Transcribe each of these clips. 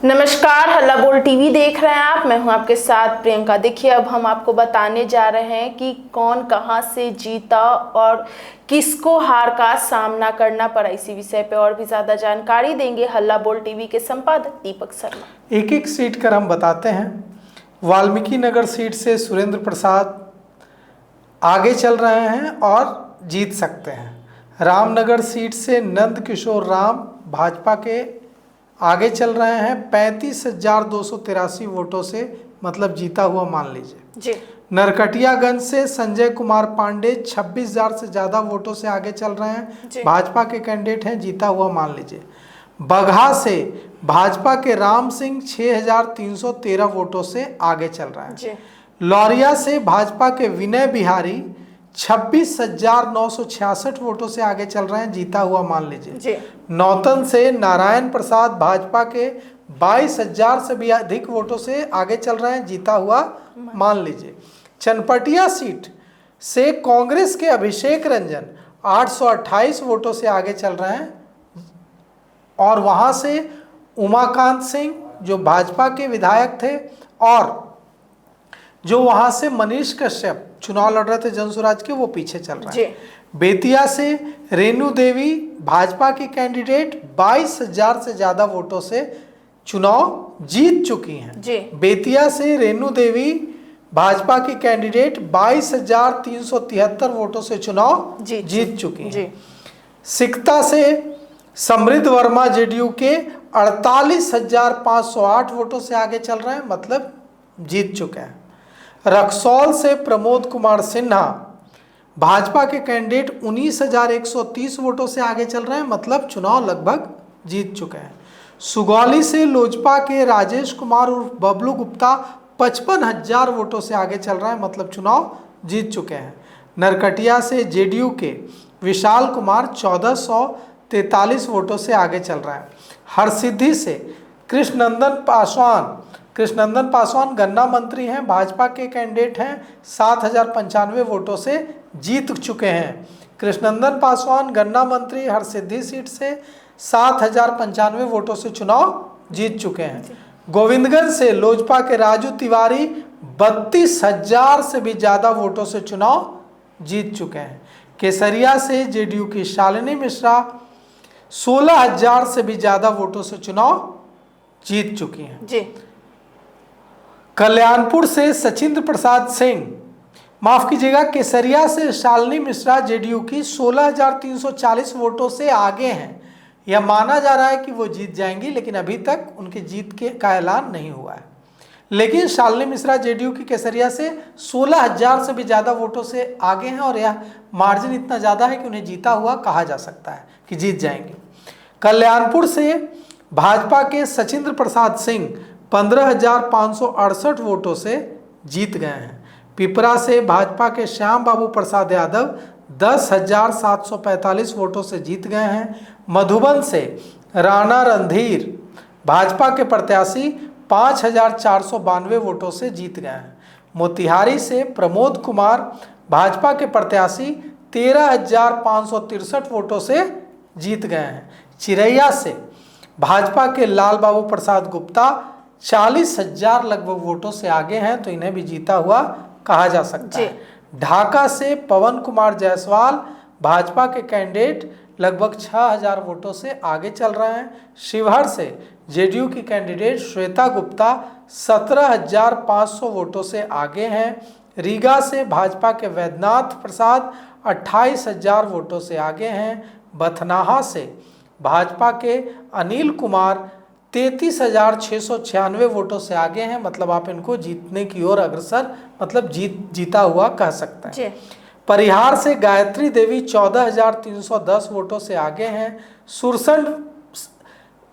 नमस्कार, हल्ला बोल टीवी देख रहे हैं आप। मैं हूं आपके साथ प्रियंका। देखिए, अब हम आपको बताने जा रहे हैं कि कौन कहां से जीता और किसको हार का सामना करना पड़ा। इसी विषय पे और भी ज्यादा जानकारी देंगे हल्ला बोल टीवी के संपादक दीपक शर्मा। एक एक सीट कर हम बताते हैं। वाल्मीकि नगर सीट से सुरेंद्र प्रसाद आगे चल रहे हैं और जीत सकते हैं। रामनगर सीट से नंद किशोर राम भाजपा के आगे चल रहे हैं 35,283 वोटों से, मतलब जीता हुआ मान लीजिए जी। नरकटियागंज से संजय कुमार पांडे 26,000 से ज़्यादा वोटों से आगे चल रहे हैं, भाजपा के कैंडिडेट हैं, जीता हुआ मान लीजिए। बगहा से भाजपा के राम सिंह 6,313 वोटों से आगे चल रहे हैं। लौरिया से भाजपा के विनय बिहारी 26,966 वोटों से आगे चल रहे हैं, जीता हुआ मान लीजिए। नौतन से नारायण प्रसाद भाजपा के 22,000 से भी अधिक वोटों से आगे चल रहे हैं, जीता हुआ मान लीजिए। चनपटिया सीट से कांग्रेस के अभिषेक रंजन 828 वोटों से आगे चल रहे हैं और वहां से उमाकांत सिंह जो भाजपा के विधायक थे और जो वहां से मनीष कश्यप चुनाव लड़ रहे थे जनसुराज के, वो पीछे चल रहे हैं। बेतिया से रेणु देवी भाजपा की कैंडिडेट 22,000 से ज्यादा वोटों से चुनाव जीत चुकी हैं। बेतिया से रेणु देवी भाजपा की कैंडिडेट 22,373 वोटों से चुनाव जीत चुकी हैं। सिकता से समृद्ध वर्मा जेडीयू के 48,508 वोटों से आगे चल रहे हैं, मतलब जीत चुके हैं। रक्सौल से प्रमोद कुमार सिन्हा भाजपा के कैंडिडेट 19,130 वोटों से आगे चल रहे हैं, मतलब चुनाव लगभग जीत चुके हैं। सुगौली से लोजपा के राजेश कुमार उर्फ बबलू गुप्ता 55,000 वोटों से आगे चल रहे हैं, मतलब चुनाव जीत चुके हैं। नरकटिया से जेडीयू के विशाल कुमार 1,443 वोटों से आगे चल रहे हैं। हरसिद्धि से कृष्णनंदन पासवान गन्ना मंत्री हैं, भाजपा के कैंडिडेट हैं, 7,095 वोटों से जीत चुके हैं। कृष्णनंदन पासवान गन्ना मंत्री हरसिद्धि सीट से 7,095 वोटों से चुनाव जीत चुके हैं। गोविंदगंज से लोजपा के राजू तिवारी 32,000 से भी ज्यादा वोटों से चुनाव जीत चुके हैं। केसरिया से जेडीयू की शालिनी मिश्रा 16,000 से भी ज्यादा वोटों से चुनाव जीत चुकी हैं। कल्याणपुर से सचिंद्र प्रसाद सिंह, माफ कीजिएगा, केसरिया से शालिनी मिश्रा जेडीयू की 16,340 वोटों से आगे हैं। यह माना जा रहा है कि वो जीत जाएंगी, लेकिन अभी तक उनकी जीत का ऐलान नहीं हुआ है। लेकिन शालिनी मिश्रा जेडीयू की केसरिया से 16,000 से भी ज़्यादा वोटों से आगे हैं और यह मार्जिन इतना ज़्यादा है कि उन्हें जीता हुआ कहा जा सकता है कि जीत जाएंगे। कल्याणपुर से भाजपा के सचिंद्र प्रसाद सिंह 15,568 वोटों से जीत गए हैं। पिपरा से भाजपा के श्याम बाबू प्रसाद यादव 10,745 वोटों से जीत गए हैं। मधुबन से राणा रणधीर भाजपा के प्रत्याशी 5,492 वोटों से जीत गए हैं। मोतिहारी से प्रमोद कुमार भाजपा के प्रत्याशी 13,563 वोटों से जीत गए हैं। चिरैया से भाजपा के लाल बाबू प्रसाद गुप्ता 40,000 लगभग वोटों से आगे हैं, तो इन्हें भी जीता हुआ कहा जा सकता है। ढाका से पवन कुमार जायसवाल भाजपा के कैंडिडेट लगभग 6,000 वोटों से आगे चल रहे हैं। शिवहर से जेडीयू की कैंडिडेट श्वेता गुप्ता 17,500 वोटों से आगे हैं। रीगा से भाजपा के वैद्यनाथ प्रसाद 28,000 वोटों से आगे हैं। बथनाहा से भाजपा के अनिल कुमार 33,696 वोटों से आगे हैं, मतलब आप इनको जीतने की ओर अग्रसर, मतलब जीता हुआ कह सकते हैं। परिहार से गायत्री देवी 14,310 वोटों से आगे हैं। सुरसंड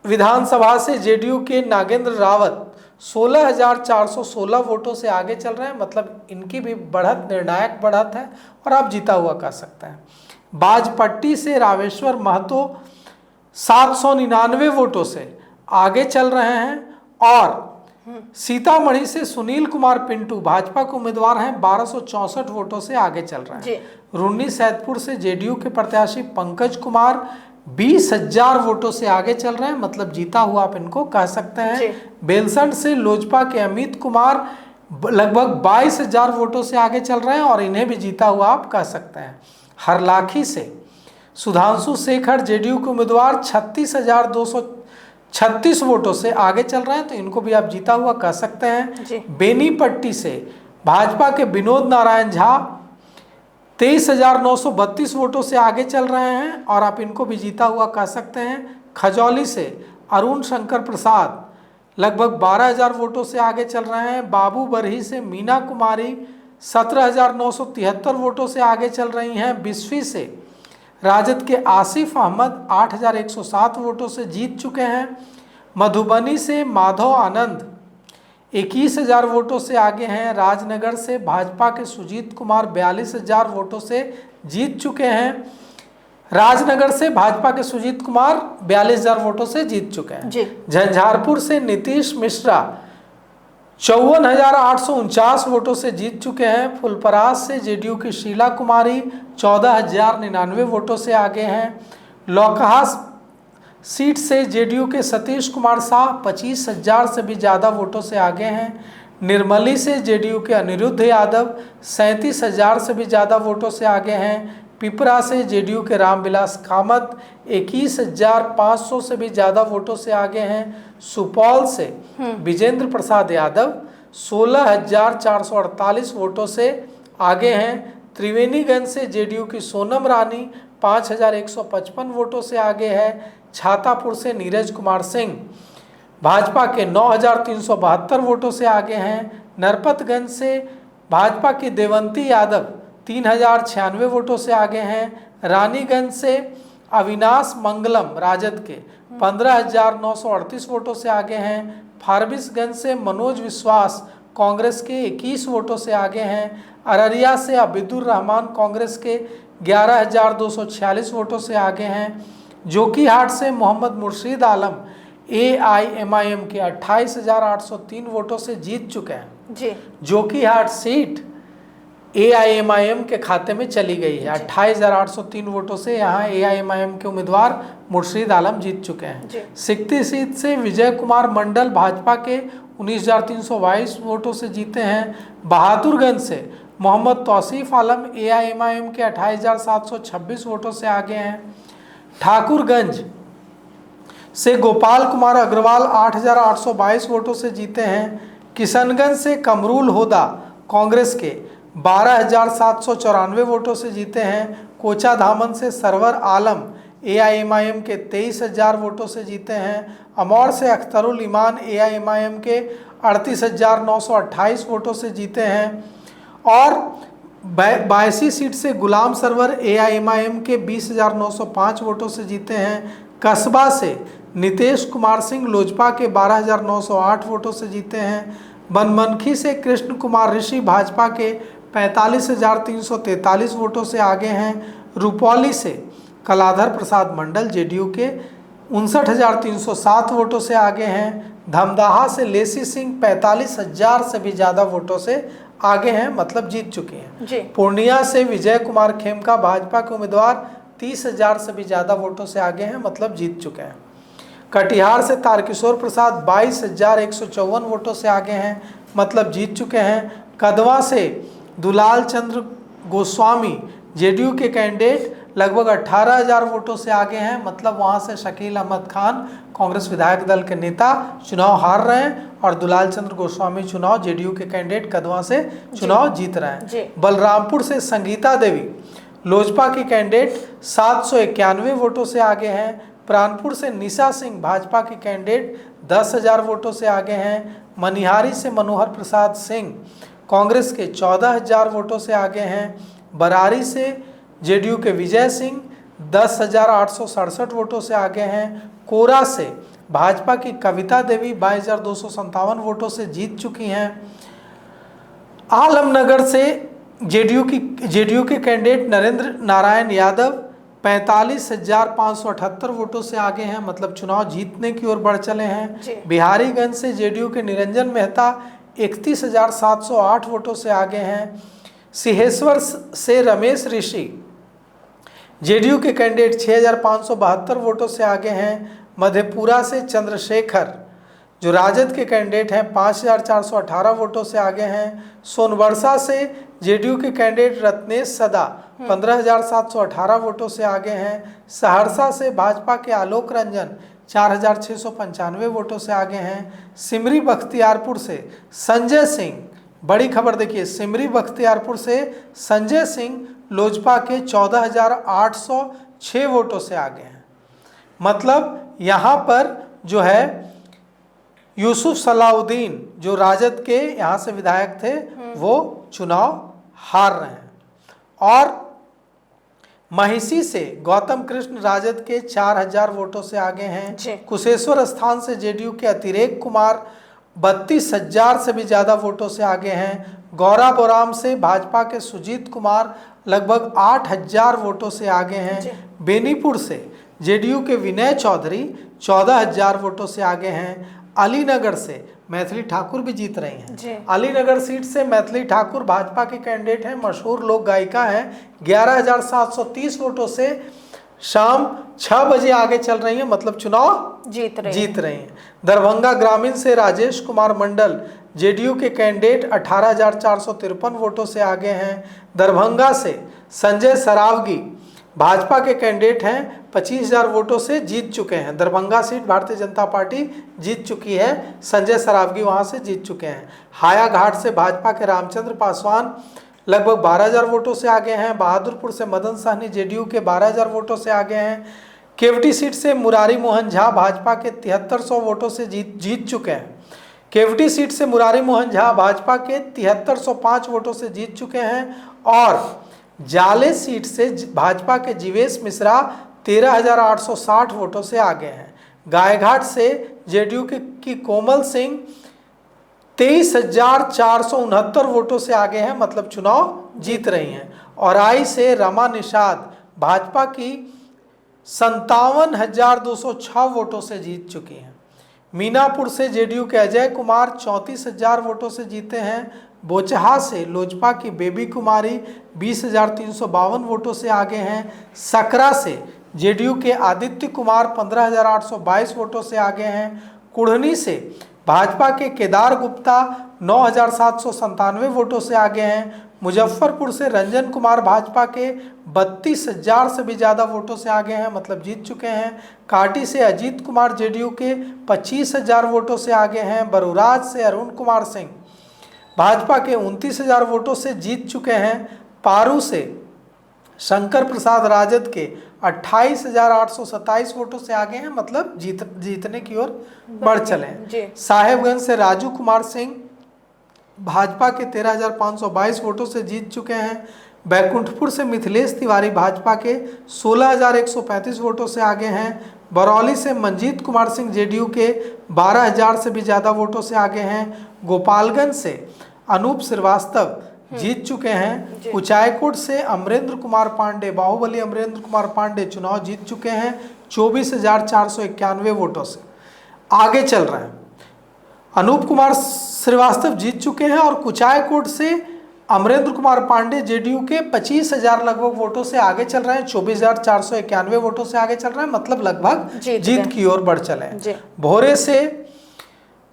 विधानसभा से जेडीयू के नागेंद्र रावत 16,416 वोटों से आगे चल रहे हैं, मतलब इनकी भी बढ़त निर्णायक बढ़त है और आप जीता हुआ कह सकते हैं। बाजपट्टी से रामेश्वर महतो 799 वोटों से आगे चल रहे हैं और सीतामढ़ी से सुनील कुमार पिंटू भाजपा के उम्मीदवार हैं, 1264 वोटों से आगे चल रहे हैं। रुन्नी सैदपुर से जेडीयू के प्रत्याशी पंकज कुमार 20,000 वोटों से आगे चल रहे हैं, मतलब जीता हुआ आप इनको कह सकते हैं। बेलसंड से लोजपा के अमित कुमार लगभग 22,000 वोटों से आगे चल रहे हैं और इन्हें भी जीता हुआ आप कह सकते हैं। हरलाखी से सुधांशु शेखर जेडीयू के उम्मीदवार 36,236 वोटों से आगे चल रहे हैं, तो इनको भी आप जीता हुआ कह सकते हैं। बेनीपट्टी से भाजपा के विनोद नारायण झा 23,932 वोटों से आगे चल रहे हैं और आप इनको भी जीता हुआ कह सकते हैं। खजौली से अरुण शंकर प्रसाद लगभग 12,000 वोटों से आगे चल रहे हैं। बाबू बरही से मीना कुमारी 17,973 वोटों से आगे चल रही हैं। बिस्फी से राजद के आसिफ अहमद 8,107 वोटों से जीत चुके हैं। मधुबनी से माधव आनंद 21,000 वोटों से आगे हैं। राजनगर से भाजपा के सुजीत कुमार 42,000 वोटों से जीत चुके हैं। राजनगर से भाजपा के सुजीत कुमार 42,000 वोटों से जीत चुके हैं। झंझारपुर से नीतीश मिश्रा 54,849 वोटों से जीत चुके हैं। फुलपरास से जेडीयू की शीला कुमारी 14,099 वोटों से आगे हैं। लौकहा सीट से जेडीयू के सतीश कुमार शाह 25,000 से भी ज़्यादा वोटों से आगे हैं। निर्मली से जेडीयू के अनिरुद्ध यादव 37,000 से भी ज़्यादा वोटों से आगे हैं। पिपरा से जेडीयू के रामविलास कामत 21,500 से भी ज़्यादा वोटों से आगे हैं। सुपौल से विजेंद्र प्रसाद यादव 16,448 वोटों से आगे हैं। त्रिवेणीगंज से जेडीयू की सोनम रानी 5,155 वोटों से आगे है। छातापुर से नीरज कुमार सिंह भाजपा के 9,372 वोटों से आगे हैं। नरपतगंज से भाजपा की देवंती यादव 3,096 वोटों से आगे हैं। रानीगंज से अविनाश मंगलम राजद के 15,938 वोटों से आगे हैं। फारबिसगंज से मनोज विश्वास कांग्रेस के 21 वोटों से आगे हैं। अररिया से अबिदुर रहमान कांग्रेस के 11,246 वोटों से आगे हैं। जोकीहाट से मोहम्मद मुर्शीद आलम AIMIM के 28,803 वोटों से जीत चुके हैं। जोकीहाट सीट AIMIM के खाते में चली गई है। 28,803 वोटों से यहाँ AIMIM के उम्मीदवार मुर्शीद आलम जीत चुके हैं। सिकती सीट से विजय कुमार मंडल भाजपा के 19,322 वोटों से जीते हैं। बहादुरगंज से मोहम्मद तौसीफ आलम AIMIM के 28,726 वोटों से आगे हैं। ठाकुरगंज से गोपाल कुमार अग्रवाल 8,822 वोटों से जीते हैं। किशनगंज से कमरुल होदा कांग्रेस के 12,794 वोटों से जीते हैं। कोचा धामन से सरवर आलम AIMIM के 23,000 वोटों से जीते हैं। अमौर से अख्तरुल ईमान AIMIM के 38,928 वोटों से जीते हैं। और 82 सीट से गुलाम सरवर AIMIM के 20,905 वोटों से जीते हैं। कस्बा से नितेश कुमार सिंह लोजपा के 12,908 वोटों से जीते हैं। बनमनखी से कृष्ण कुमार ऋषि भाजपा के 45,343 वोटों से आगे हैं। रुपौली से कलाधर प्रसाद मंडल जेडीयू के 59,307 वोटों से आगे हैं। धमदाहा से लेसी सिंह 45,000 से भी ज़्यादा वोटों से आगे हैं, मतलब जीत चुके हैं। पूर्णिया से विजय कुमार खेमका भाजपा के उम्मीदवार 30,000 से भी ज़्यादा वोटों से आगे हैं, मतलब जीत चुके हैं। कटिहार से तारकिशोर प्रसाद 22,154 वोटों से आगे हैं, मतलब जीत चुके हैं। कदवा से दुलाल चंद्र गोस्वामी जेडीयू के कैंडिडेट लगभग 18,000 वोटों से आगे हैं, मतलब वहां से शकील अहमद खान कांग्रेस विधायक दल के नेता चुनाव हार रहे हैं और दुलाल चंद्र गोस्वामी चुनाव जेडीयू के कैंडिडेट कदवा से चुनाव जीत रहे हैं। बलरामपुर से संगीता देवी लोजपा की कैंडिडेट 791 वोटों से आगे हैं। प्राणपुर से निशा सिंह भाजपा की कैंडिडेट 10,000 वोटों से आगे हैं। मनिहारी से मनोहर प्रसाद सिंह कांग्रेस के 14,000 वोटों से आगे हैं। बरारी से जेडीयू के विजय सिंह 10,867 वोटों से आगे हैं। कोरा से भाजपा की कविता देवी 22,257 वोटों से जीत चुकी हैं। आलमनगर से जेडीयू के कैंडिडेट नरेंद्र नारायण यादव 45,578 वोटों से आगे हैं, मतलब चुनाव जीतने की ओर बढ़ चले हैं। बिहारीगंज से जेडीयू के निरंजन मेहता 31,708 वोटों से आगे हैं। सिंहेश्वर से रमेश ऋषि जेडीयू के कैंडिडेट 6572 वोटों से आगे हैं। मधेपुरा से चंद्रशेखर जो राजद के कैंडिडेट हैं 5418 वोटों से आगे हैं। सोनबरसा से जेडीयू के कैंडिडेट रत्नेश सदा 15718 वोटों से आगे हैं। सहरसा से भाजपा के आलोक रंजन 4695 वोटों से आगे हैं। सिमरी बख्तियारपुर से संजय सिंह, बड़ी खबर देखिए, सिमरी बख्तियारपुर से संजय सिंह लोजपा के 14806 वोटों से आगे हैं। मतलब यहाँ पर जो है यूसुफ सलाउद्दीन जो राजद के यहाँ से विधायक थे वो चुनाव हार रहे हैं। और महिषी से गौतम कृष्ण राजद के 4000 वोटों से आगे हैं। कुशेश्वर स्थान से जेडीयू के अतिरेक कुमार 32,000 से भी ज़्यादा वोटों से आगे हैं। गौरा बोराम से भाजपा के सुजीत कुमार लगभग 8000 वोटों से आगे हैं। बेनीपुर से जेडीयू के विनय चौधरी 14000 वोटों से आगे हैं। अलीनगर से मैथिली ठाकुर भी जीत रही हैं। अलीनगर सीट से मैथिली ठाकुर भाजपा के कैंडिडेट हैं, मशहूर लोक गायिका हैं। 11730 वोटों से शाम 6 बजे आगे चल रही हैं, मतलब चुनाव जीत रही हैं। दरभंगा ग्रामीण से राजेश कुमार मंडल जेडीयू के कैंडिडेट 18453 वोटों से आगे हैं। दरभंगा से संजय सरावगी भाजपा के कैंडिडेट हैं, 25000 वोटों से जीत चुके हैं। दरभंगा सीट भारतीय जनता पार्टी जीत चुकी है, संजय सरावगी वहां से जीत चुके हैं। हायाघाट से भाजपा के रामचंद्र पासवान लगभग 12000 वोटों से आगे हैं। बहादुरपुर से मदन सहनी जेडीयू के 12000 वोटों से आगे हैं। केवटी सीट से मुरारी मोहन झा भाजपा के 7300 वोटों से जीत चुके हैं। केवटी सीट से मुरारी मोहन झा भाजपा के 7305 वोटों से जीत चुके हैं। और जाले सीट से भाजपा के जीवेश मिश्रा 13860 वोटों से आगे हैं। गायघाट से जेडीयू की कोमल सिंह 23469 वोटों से आगे हैं, मतलब चुनाव जीत रही हैं। और आई से रमा निषाद भाजपा की 57,206 वोटों से जीत चुकी हैं। मीनापुर से जेडीयू के अजय कुमार 34,000 वोटों से जीते हैं। बोचहा से लोजपा की बेबी कुमारी 20,352 वोटों से आगे हैं। सकरा से जेडीयू के आदित्य कुमार 15,822 वोटों से आगे हैं। कुढ़नी से भाजपा के केदार गुप्ता 9,797 वोटों से आगे हैं। मुजफ्फरपुर से रंजन कुमार भाजपा के 32,000 से भी ज़्यादा वोटों से आगे हैं, मतलब जीत चुके हैं। काटी से अजीत कुमार जेडीयू के 25,000 वोटों से आगे हैं। बरूराज से अरुण कुमार सिंह भाजपा के 29,000 वोटों से जीत चुके हैं। पारू से शंकर प्रसाद राजद के 28,827 वोटों से आगे हैं, मतलब जीतने की ओर बढ़ चले हैं। साहेबगंज से राजू कुमार सिंह भाजपा के 13,522 वोटों से जीत चुके हैं। बैकुंठपुर से मिथिलेश तिवारी भाजपा के 16,135 वोटों से आगे हैं। बरौली से मंजीत कुमार सिंह जेडीयू के 12,000 से भी ज़्यादा वोटों से आगे हैं। गोपालगंज से अनूप श्रीवास्तव जीत चुके हैं। कुचायकोट से अमरेंद्र कुमार पांडे, बाहुबली अमरेंद्र कुमार पांडे चुनाव जीत चुके हैं 24,491 वोटों से आगे चल रहे हैं। अनूप कुमार श्रीवास्तव जीत चुके हैं और कुचायकोट से अमरेंद्र कुमार पांडे जेडीयू के 25,000 लगभग वोटों से आगे चल रहे हैं, 24,491 वोटों से आगे चल रहे हैं, मतलब लगभग जीत की ओर बढ़ चले हैं। भोरे से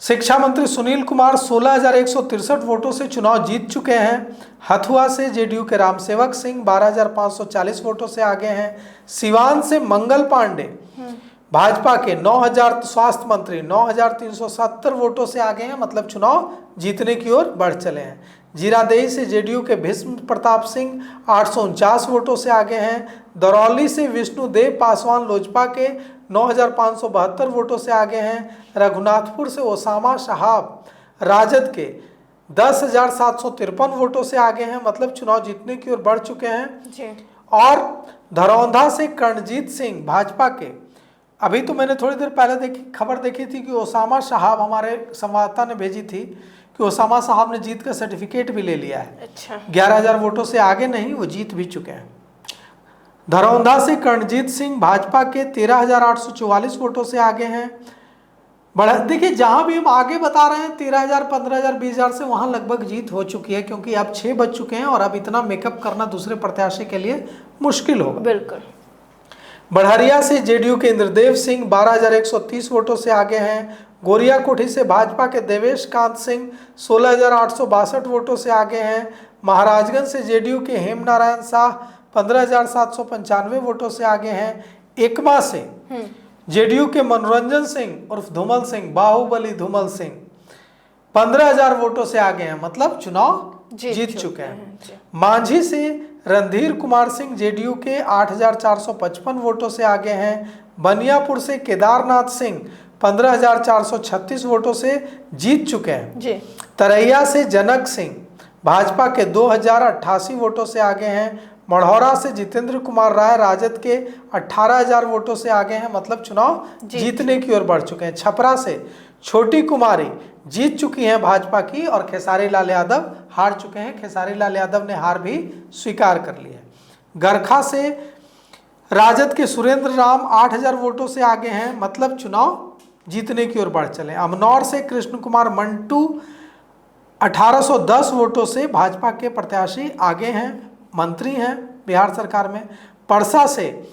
शिक्षा मंत्री सुनील कुमार 16,163 वोटों से चुनाव जीत चुके हैं। हथुआ से जेडीयू के रामसेवक सिंह 12,540 वोटों से आगे हैं। सिवान से मंगल पांडे भाजपा के 9,000 स्वास्थ्य मंत्री 9,370 वोटों से आगे हैं, मतलब चुनाव जीतने की ओर बढ़ चले हैं। जीरादेई से जेडीयू के भीष्म प्रताप सिंह 849 वोटों से आगे हैं। दरौली से विष्णुदेव पासवान लोजपा के 9,572 वोटों से आगे हैं। रघुनाथपुर से ओसामा शहाब राजद के 10,753 वोटों से आगे हैं, मतलब चुनाव जीतने की ओर बढ़ चुके हैं। और धरौंधा से कर्णजीत सिंह भाजपा के, अभी तो मैंने थोड़ी देर पहले खबर देखी थी कि ओसामा शहाब, हमारे संवाददाता ने भेजी थी कि ओसामा साहब ने जीत का सर्टिफिकेट भी ले लिया है। अच्छा। 11,000 वोटों से आगे नहीं, वो जीत भी चुके हैं। धरौंधा से कर्णजीत सिंह भाजपा के 13,844 वोटों से आगे हैं। बड़ा देखिए, जहां भी हम आगे बता रहे हैं 13,000, 15,000, 20,000 से वहां लगभग जीत हो चुकी है, क्योंकि अब 6 बज चुके हैं और अब इतना मेकअप करना दूसरे प्रत्याशी के लिए मुश्किल होगा। बिल्कुल। बढ़हरिया से जेडीयू के इंद्रदेव सिंह 12,130 वोटों से आगे हैं। गोरिया कोठी से भाजपा के देवेश कांत सिंह 16,862 वोटों से आगे हैं। महाराजगंज से जेडीयू के हेमनारायण शाह 15,795 वोटों से आगे हैं। एकमा से जेडीयू के मनोरंजन सिंह उर्फ धूमल सिंह, बाहुबली धूमल सिंह 15,000 वोटों से आगे हैं, मतलब चुनाव जीत चुके हैं। मांझी से रणधीर कुमार सिंह जेडीयू के 8,455 वोटों से आगे हैं। बनियापुर से केदारनाथ सिंह 15,436 वोटों से जीत चुके हैं। तरैया से जनक सिंह भाजपा के 2,088 वोटों से आगे हैं। मढ़ौरा से जितेंद्र कुमार राय राजद के 18,000 वोटों से आगे हैं, मतलब चुनाव जीतने की ओर बढ़ चुके हैं। छपरा से छोटी कुमारी जीत चुकी हैं भाजपा की और खेसारी लाल यादव हार चुके हैं। खेसारी लाल यादव ने हार भी स्वीकार कर ली है। गरखा से राजद के सुरेंद्र राम 8,000 वोटों से आगे हैं, मतलब चुनाव जीतने की ओर बढ़ चले। अमनौर से कृष्ण कुमार मंटू 1810 वोटों से भाजपा के प्रत्याशी आगे हैं, मंत्री हैं बिहार सरकार में। परसा से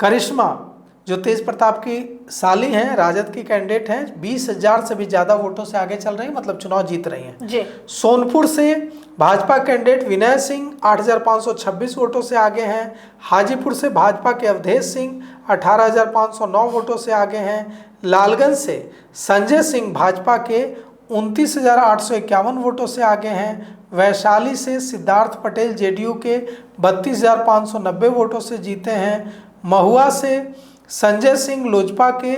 करिश्मा जो तेज प्रताप की साली हैं, राजद की कैंडिडेट हैं, 20,000 से भी ज्यादा वोटों से आगे चल रही हैं, मतलब चुनाव जीत रही हैं। सोनपुर से भाजपा कैंडिडेट विनय सिंह 8,526 वोटों से आगे हैं। हाजीपुर से भाजपा के अवधेश सिंह 18,509 वोटों से आगे हैं। लालगंज से संजय सिंह भाजपा के 29,851 वोटों से आगे हैं। वैशाली से सिद्धार्थ पटेल जेडीयू के 32,590 वोटों से जीते हैं। महुआ से संजय सिंह लोजपा के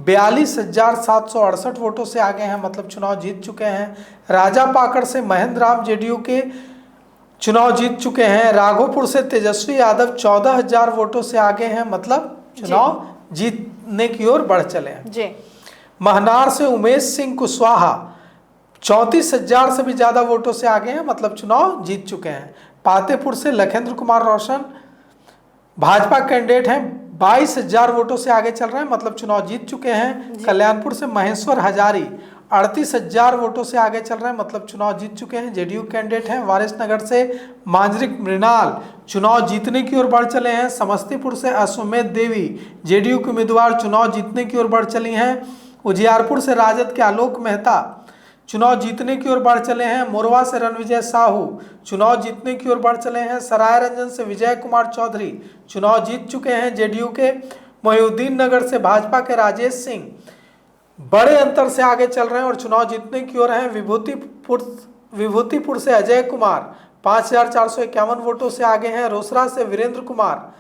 42,768 वोटों से आगे हैं, मतलब चुनाव जीत चुके हैं। राजा पाकड़ से महेंद्र राम जेडीयू के चुनाव जीत चुके हैं। राघोपुर से तेजस्वी यादव 14,000 वोटों से आगे हैं, मतलब चुनाव जीतने की ओर बढ़ चले हैं। महनार से उमेश सिंह कुशवाहा 34,000 से भी ज्यादा वोटों से आगे हैं, मतलब चुनाव जीत चुके हैं। पातेपुर से लखेंद्र कुमार रोशन भाजपा कैंडिडेट हैं, 22,000 वोटों से आगे चल रहे हैं, मतलब चुनाव जीत चुके हैं। कल्याणपुर से महेश्वर हजारी 38,000 वोटों से आगे चल रहे हैं, मतलब चुनाव जीत चुके हैं, जेडीयू कैंडिडेट हैं। वारिसनगर से मांजरिक मृणाल चुनाव जीतने की ओर बढ़ चले हैं। समस्तीपुर से अश्वमेध देवी जेडीयू के उम्मीदवार चुनाव जीतने की ओर बढ़ चली हैं। उजियारपुर से राजद के आलोक मेहता चुनाव जीतने की ओर बढ़ चले हैं। मोरवा से रणविजय साहू चुनाव जीतने की ओर बढ़ चले हैं। सरायरंजन से विजय कुमार चौधरी चुनाव जीत चुके हैं जेडीयू के। मोहिउद्दीन नगर से भाजपा के राजेश सिंह बड़े अंतर से आगे चल रहे हैं और चुनाव जीतने की ओर हैं। विभूतिपुर से अजय कुमार 5,451 वोटों से आगे हैं। रोसड़ा से वीरेंद्र कुमार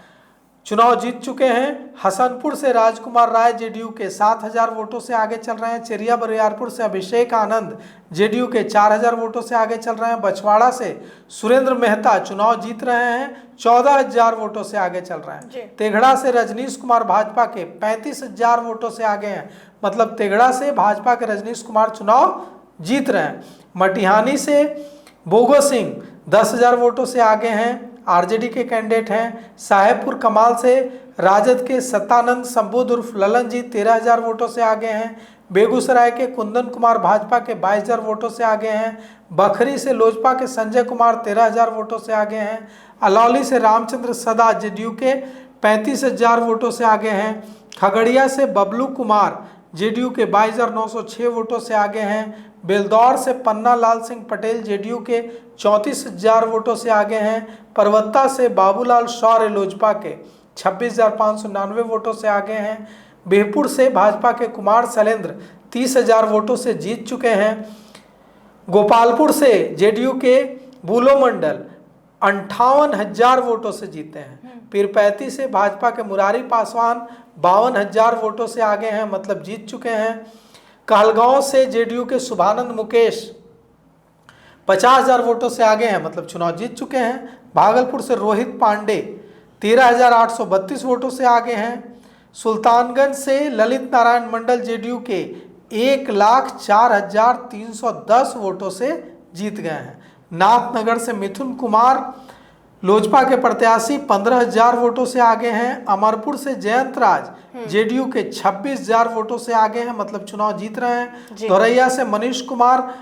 चुनाव जीत चुके हैं। हसनपुर से राजकुमार राय जेडीयू के 7,000 वोटों से आगे चल रहे हैं। चेरिया बरियारपुर से अभिषेक आनंद जेडीयू के 4,000 वोटों से आगे चल रहे हैं। बछवाड़ा से सुरेंद्र मेहता चुनाव जीत रहे हैं, 14,000 वोटों से आगे चल रहे हैं। तेघड़ा से रजनीश कुमार भाजपा के 35,000 वोटों से आगे हैं, मतलब तेघड़ा से भाजपा के रजनीश कुमार चुनाव जीत रहे हैं। मटिहानी से बोगो सिंह 10,000 वोटों से आगे हैं, आरजेडी के कैंडिडेट हैं। साहेबपुर कमाल से राजद के सत्तानंद संबोध उर्फ ललन जी 13,000 वोटों से आगे हैं। बेगूसराय के कुंदन कुमार भाजपा के 22,000 वोटों से आगे हैं। बखरी से लोजपा के संजय कुमार 13,000 वोटों से आगे हैं। अलौली से रामचंद्र सदा जेडीयू के 35,000 वोटों से आगे हैं। खगड़िया से बबलू कुमार जेडीयू के 22,906 वोटों से आगे हैं। बेलदौर से पन्ना लाल सिंह पटेल जेडीयू के 34,000 वोटों से आगे हैं। परवत्ता से बाबूलाल शौर्य लोजपा के 26,599 वोटों से आगे हैं। बिहपुर से भाजपा के कुमार शैलेंद्र 30,000 वोटों से जीत चुके हैं। गोपालपुर से जेडीयू के बूलो मंडल 58,000 वोटों से जीते हैं। पीरपैंती से भाजपा के मुरारी पासवान 52,000 वोटों से आगे हैं, मतलब जीत चुके हैं। कहलगांव से जेडीयू के शुभानंद मुकेश 50,000 वोटों से आगे हैं, मतलब चुनाव जीत चुके हैं। भागलपुर से रोहित पांडे 13,832 वोटों से आगे हैं। सुल्तानगंज से ललित नारायण मंडल जेडीयू के 1,04,310 वोटों से जीत गए हैं। नाथनगर से मिथुन कुमार लोजपा के प्रत्याशी 15,000 वोटों से आगे हैं। अमरपुर से जयंत राज जेडीयू के 26,000 वोटों से आगे हैं, मतलब चुनाव जीत रहे हैं। धोरैया से मनीष कुमार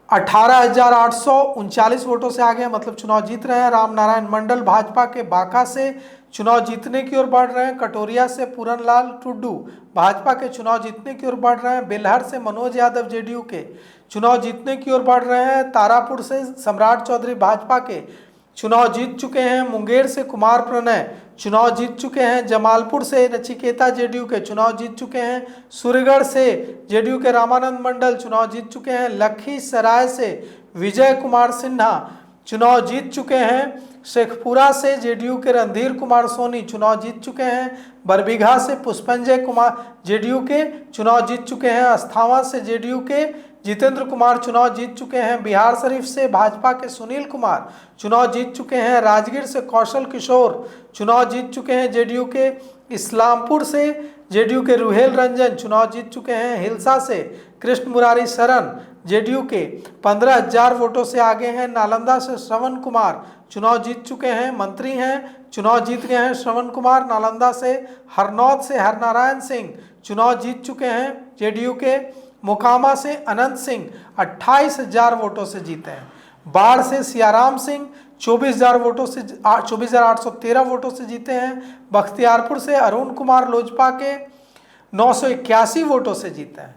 18,839 वोटों से आगे हैं, मतलब चुनाव जीत रहे हैं। रामनारायण मंडल भाजपा के बांका से चुनाव जीतने की ओर बढ़ रहे हैं। कटोरिया से पूरनलाल टुड्डू भाजपा के चुनाव जीतने की ओर बढ़ रहे हैं। बेलहर से मनोज यादव जेडीयू के चुनाव जीतने की ओर बढ़ रहे हैं। तारापुर से सम्राट चौधरी भाजपा के चुनाव जीत चुके हैं। मुंगेर से कुमार प्रणय चुनाव जीत चुके हैं। जमालपुर से नचिकेता जेडीयू के चुनाव जीत चुके हैं। सूर्यगढ़ से जेडीयू के रामानंद मंडल चुनाव जीत चुके हैं। लखीसराय से विजय कुमार सिन्हा चुनाव जीत चुके हैं। शेखपुरा से जेडीयू के रणधीर कुमार सोनी चुनाव जीत चुके हैं। बरबीघा से पुष्पंजय कुमार जेडीयू के चुनाव जीत चुके हैं। अस्थावा से जेडीयू के जितेंद्र कुमार चुनाव जीत चुके हैं। बिहार शरीफ से भाजपा के सुनील कुमार चुनाव जीत चुके हैं। राजगीर से कौशल किशोर चुनाव जीत चुके हैं जेडीयू के। इस्लामपुर से जेडीयू के रुहेल रंजन चुनाव जीत चुके हैं। हिलसा से कृष्ण मुरारी शरण जेडीयू के 15,000 वोटों से आगे हैं। नालंदा से श्रवण कुमार चुनाव जीत चुके हैं, मंत्री हैं, चुनाव जीत गए हैं श्रवण कुमार नालंदा से। हरनौत से हरनारायण सिंह चुनाव जीत चुके हैं जेडीयू के। मोकामा से अनंत सिंह 28,000 वोटों से जीते हैं। बाढ़ से सियाराम सिंह 24,000 वोटों से 24,813 वोटों से जीते हैं। बख्तियारपुर से अरुण कुमार लोजपा के 981 वोटों से जीते हैं।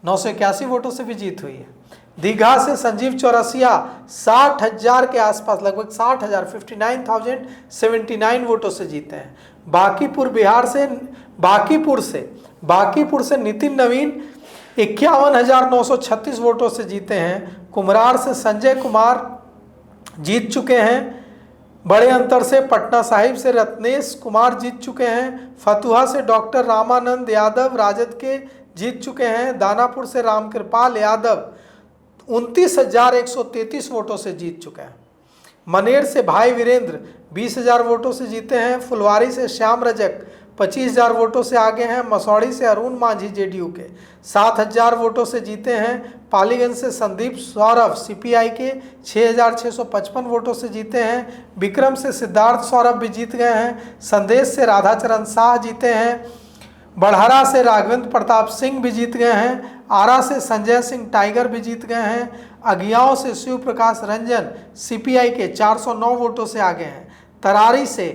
981 वोटों से भी जीत हुई है। दीघा से संजीव चौरसिया 60,000 के आसपास, लगभग 60,000 59,079 वोटों से जीते हैं। बांकीपुर बिहार से बांकीपुर से नितिन नवीन 51,936 वोटों से जीते हैं। कुमरार से संजय कुमार जीत चुके हैं बड़े अंतर से। पटना साहिब से रत्नेश कुमार जीत चुके हैं। फतुहा से डॉक्टर रामानंद यादव राजद के जीत चुके हैं। दानापुर से रामकृपाल यादव 29,133 वोटों से जीत चुके हैं। मनेर से भाई वीरेंद्र 20,000 वोटों से जीते हैं। फुलवारी से श्याम रजक 25,000 वोटों से आगे हैं। मसौड़ी से अरुण मांझी जेडीयू के 7,000 वोटों से जीते हैं। पालीगंज से संदीप सौरभ सीपीआई के 6,655 वोटों से जीते हैं। विक्रम से सिद्धार्थ सौरभ भी जीत गए हैं। संदेश से राधाचरण शाह जीते हैं। बढ़हरा से राघवेंद्र प्रताप सिंह भी जीत गए हैं। आरा से संजय सिंह टाइगर भी जीत गए हैं। अगियाओं से शिव प्रकाश रंजन सीपीआई के 409 वोटों से आगे हैं। तरारी से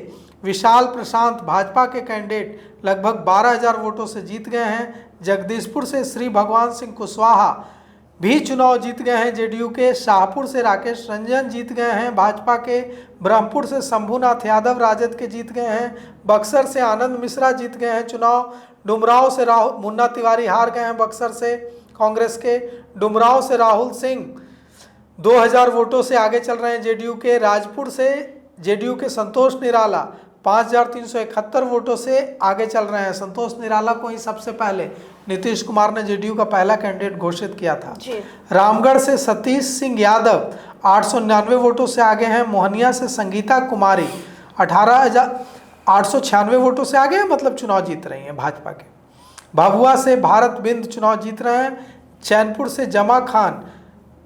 विशाल प्रशांत भाजपा के कैंडिडेट लगभग 12,000 वोटों से जीत गए हैं। जगदीशपुर से श्री भगवान सिंह कुशवाहा भी चुनाव जीत गए हैं जेडीयू के। शाहपुर से राकेश रंजन जीत गए हैं भाजपा के। ब्रह्मपुर से शंभुनाथ यादव राजद के जीत गए हैं। बक्सर से आनंद मिश्रा जीत गए हैं चुनाव। डुमराव से मुन्ना तिवारी हार गए हैं बक्सर से कांग्रेस के। डुमराव से राहुल सिंह 2,000 वोटों से आगे चल रहे हैं जेडीयू के। राजपुर से जेडीयू के संतोष निराला 5,371 वोटों से आगे चल रहे हैं। संतोष निराला को ही सबसे पहले नीतीश कुमार ने जेडीयू का पहला कैंडिडेट घोषित किया था। रामगढ़ से सतीश सिंह यादव 899 वोटों से आगे हैं। मोहनिया से संगीता कुमारी 18,896 वोटों से आगे हैं, मतलब चुनाव जीत रही हैं भाजपा के। भभुआ से भारत बिंद चुनाव जीत रहे हैं। चैनपुर से जमा खान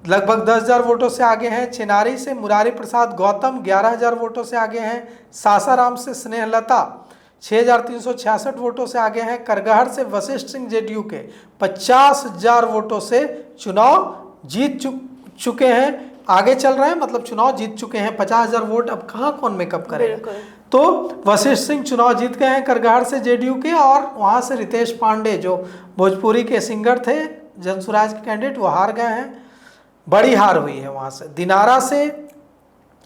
लगभग 10,000 वोटों से आगे हैं। चिनारी से मुरारी प्रसाद गौतम 11,000 वोटों से आगे हैं। सासाराम से स्नेहलता 6,366 वोटों से आगे हैं। करगहर से वशिष्ठ सिंह जेडीयू के 50,000 वोटों से चुनाव जीत चुके हैं, आगे चल रहे हैं, मतलब चुनाव जीत चुके हैं। 50,000 वोट अब कहाँ कौन मेकअप करेगा। तो वशिष्ठ सिंह चुनाव जीत गए हैं करगहर से जेडीयू के। और वहाँ से रितेश पांडे जो भोजपुरी के सिंगर थे, जनसुराज के कैंडिडेट, वो हार गए हैं, बड़ी हार हुई है वहाँ से। दिनारा से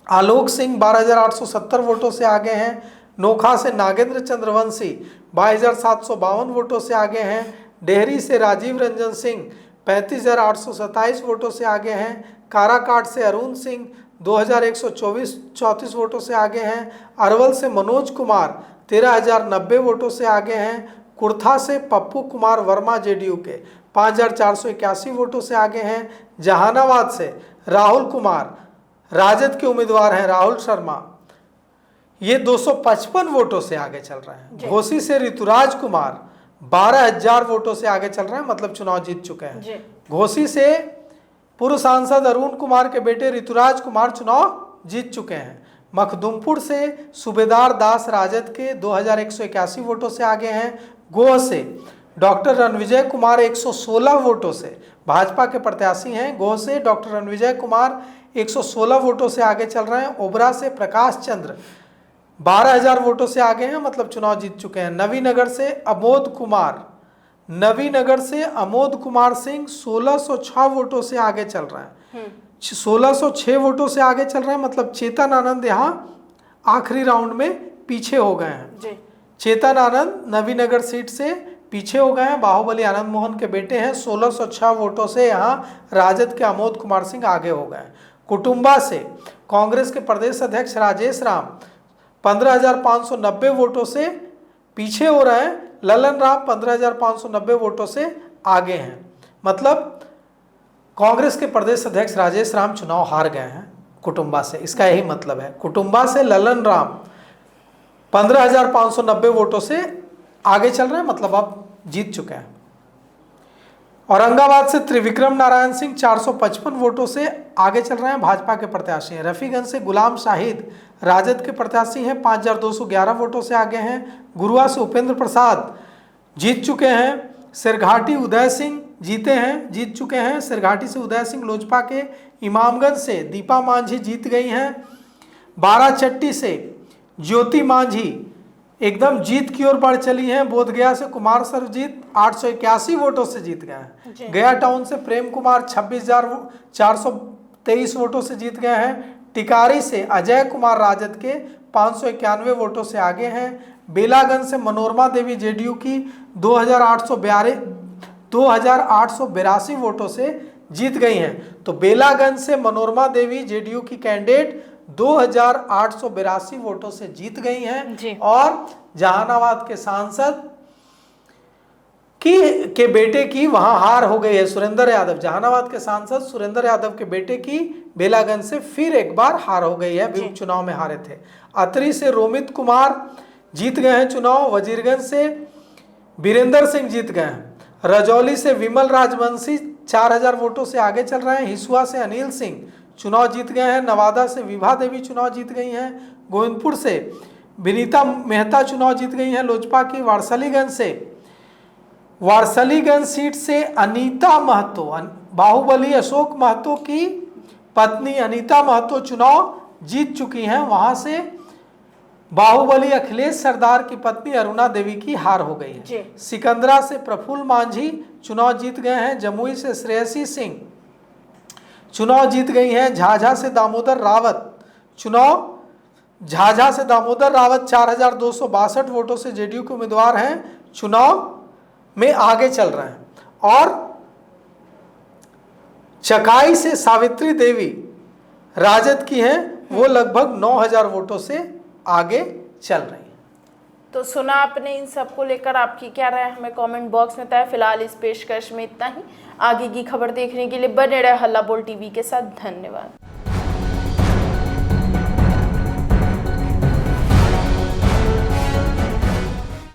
आलोक सिंह 12,870 वोटों से आगे हैं। नोखा से नागेंद्र चंद्रवंशी 22,752 वोटों से आगे हैं। डेहरी से राजीव रंजन सिंह 35,827 वोटों से आगे हैं। काराकाट से अरुण सिंह 2,134 वोटों से आगे हैं। अरवल से मनोज कुमार 13,090 वोटों से आगे हैं। कुर्था से पप्पू कुमार वर्मा जेडीयू के 5,481 वोटों से आगे हैं। जहानाबाद से राहुल कुमार राजद के उम्मीदवार हैं, राहुल शर्मा, ये 255 वोटों से आगे चल रहे हैं। घोसी से ऋतुराज कुमार 12,000 वोटों से आगे चल रहे हैं, मतलब चुनाव जीत चुके हैं। घोसी से पूर्व सांसद अरुण कुमार के बेटे ऋतुराज कुमार चुनाव जीत चुके हैं। मखदुमपुर से सूबेदार दास राजद के 2,181 वोटों से आगे हैं। गोह से डॉक्टर रणविजय कुमार 116 वोटों से भाजपा के प्रत्याशी हैं। गोह से डॉक्टर रणविजय कुमार 116 वोटों से आगे चल रहे हैं। ओबरा से प्रकाश चंद्र 12,000 वोटों से आगे हैं, मतलब चुनाव जीत चुके हैं। नवीनगर से अमोद कुमार सिंह 1606 वोटों से आगे चल रहे हैं। 1606 वोटों से आगे चल रहे हैं, मतलब चेतन आनंद यहाँ आखिरी राउंड में पीछे हो गए हैं। चेतन आनंद नवीनगर सीट से पीछे हो गए हैं, बाहुबली आनंद मोहन के बेटे हैं। 1606 वोटों से यहाँ राजद के अमोद कुमार सिंह आगे हो गए हैं। कुटुंबा से कांग्रेस के प्रदेश अध्यक्ष राजेश राम 15,590 वोटों से पीछे हो रहे हैं। ललन राम 15,590 वोटों से आगे हैं, मतलब कांग्रेस के प्रदेश अध्यक्ष राजेश राम चुनाव हार गए हैं कुटुंबा से, इसका यही मतलब है। कुटुंबा से ललन राम 15,590 वोटों से आगे चल रहे हैं, मतलब अब जीत चुके हैं। औरंगाबाद से त्रिविक्रम नारायण सिंह 455 वोटों से आगे चल रहे हैं, भाजपा के प्रत्याशी हैं। रफीगंज से गुलाम शाहिद राजद के प्रत्याशी हैं, 5,211 वोटों से आगे हैं। गुरुआ से उपेंद्र प्रसाद जीत चुके हैं। सिरघाटी उदय सिंह जीत चुके हैं। सिरघाटी से उदय सिंह लोजपा के। इमामगंज से दीपा मांझी जीत गई हैं। बाराचट्टी से ज्योति मांझी एकदम जीत की ओर बढ़ चली हैं। बोधगया से कुमार सर्वजीत 881 वोटों से जीत गए हैं। गया टाउन से प्रेम कुमार 26,423 वोटों से जीत गए हैं। टिकारी से अजय कुमार राजद के 591 वोटों से आगे हैं। बेलागंज से मनोरमा देवी जेडीयू की 2,882 वोटों से जीत गई हैं। तो बेलागंज से मनोरमा देवी जेडीयू की कैंडिडेट 2,882 वोटों से जीत गई हैं। और जहानाबाद के सांसद के बेटे की वहां हार हो गई है, सुरेंद्र यादव। जहानाबाद के सांसद सुरेंद्र यादव के बेटे की बेलागंज से फिर एक बार हार हो गई है, भी उपचुनाव में हारे थे। अतरी से रोमित कुमार जीत गए हैं चुनाव। वजीरगंज से वीरेंद्र सिंह जीत गए हैं। रजौली से विमल राजवंशी 4,000 वोटों से आगे चल रहे हैं। हिसुआ से अनिल सिंह चुनाव जीत गए हैं। नवादा से विभा देवी चुनाव जीत गई हैं। गोविंदपुर से विनीता मेहता चुनाव जीत गई हैं लोजपा की। वारसलीगंज सीट से अनीता महतो, बाहुबली अशोक महतो की पत्नी अनीता महतो चुनाव जीत चुकी हैं। वहां से बाहुबली अखिलेश सरदार की पत्नी अरुणा देवी की हार हो गई है। सिकंदरा से प्रफुल्ल मांझी चुनाव जीत गए हैं। जमुई से श्रेयसी सिंह चुनाव जीत गई हैं। झाझा से दामोदर रावत 4,262 वोटों से जेडीयू के उम्मीदवार हैं, चुनाव में आगे चल रहे हैं। और चकाई से सावित्री देवी राजद की हैं, वो लगभग 9,000 वोटों से आगे चल रही है। तो सुना आपने, इन सब को लेकर आपकी क्या राय है हमें कमेंट बॉक्स में बताएं। फिलहाल इस पेशकश में इतना ही। आगे की खबर देखने के लिए बने रहे हल्ला बोल टीवी के साथ। धन्यवाद।